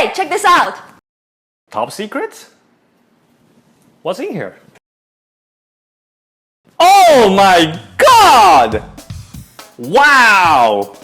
Hey, check this out! Top secret? What's in here? Oh my god! Wow!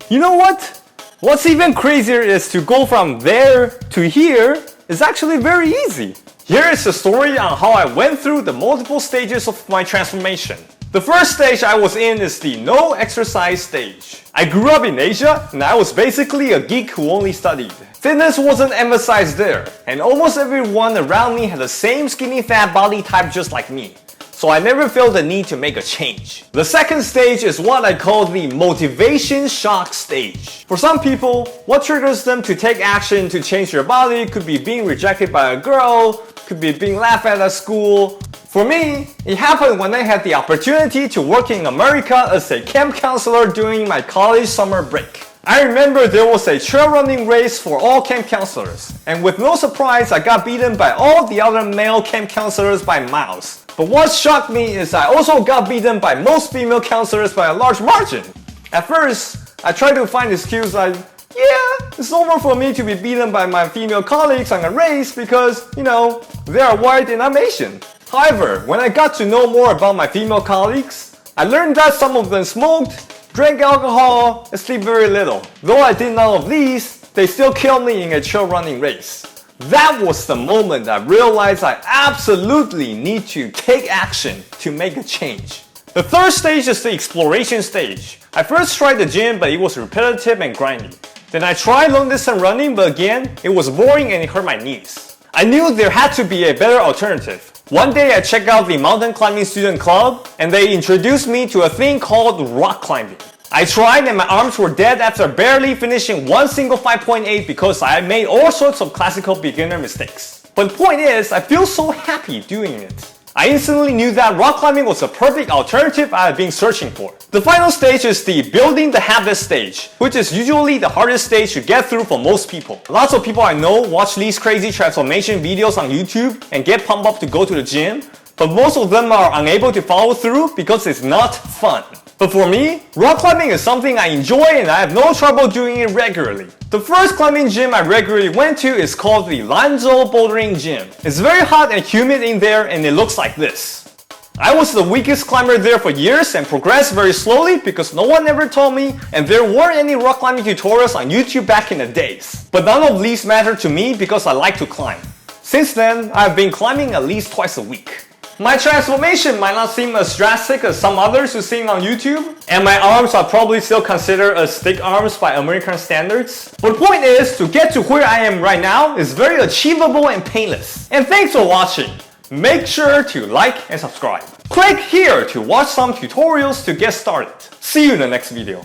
You know what? What's even crazier is to go from there to here is actually very easy. Here is the story on how I went through the multiple stages of my transformation. The first stage I was in is the no exercise stage. I grew up in Asia and I was basically a geek who only studied. Fitness wasn't emphasized there, and almost everyone around me had the same skinny fat body type just like me. So I never felt the need to make a change. The second stage is what I call the motivation shock stage. For some people, what triggers them to take action to change their body could be being rejected by a girl, could be being laughed at school. For me, it happened when I had the opportunity to work in America as a camp counselor during my college summer break. I remember there was a trail running race for all camp counselors, and with no surprise I got beaten by all the other male camp counselors by miles. But what shocked me is I also got beaten by most female counselors by a large margin. At first, I tried to find excuse like, yeah, it's normal for me to be beaten by my female colleagues on a race because, you know, they are white and I'm Asian. However, when I got to know more about my female colleagues, I learned that some of them smoked, drank alcohol, and sleep very little. Though I did none of these, they still killed me in a trail running race. That was the moment I realized I absolutely need to take action to make a change. The third stage is the exploration stage. I first tried the gym, but it was repetitive and grindy. Then I tried long distance running, but again, it was boring and it hurt my knees. I knew there had to be a better alternative. One day I checked out the mountain climbing student club and they introduced me to a thing called rock climbing. I tried and my arms were dead after barely finishing one single 5.8 because I made all sorts of classical beginner mistakes. But the point is, I feel so happy doing it. I instantly knew that rock climbing was the perfect alternative I had been searching for. The final stage is the building the habit stage, which is usually the hardest stage to get through for most people. Lots of people I know watch these crazy transformation videos on YouTube and get pumped up to go to the gym, but most of them are unable to follow through because it's not fun. But for me, rock climbing is something I enjoy and I have no trouble doing it regularly. The first climbing gym I regularly went to is called the Lanzhou Bouldering Gym. It's very hot and humid in there and it looks like this. I was the weakest climber there for years and progressed very slowly because no one ever told me and there weren't any rock climbing tutorials on YouTube back in the days. But none of these mattered to me because I like to climb. Since then, I've been climbing at least twice a week. My transformation might not seem as drastic as some others who seen on YouTube, and my arms are probably still considered as stick arms by American standards. But the point is, to get to where I am right now is very achievable and painless. And thanks for watching. Make sure to like and subscribe. Click here to watch some tutorials to get started. See you in the next video.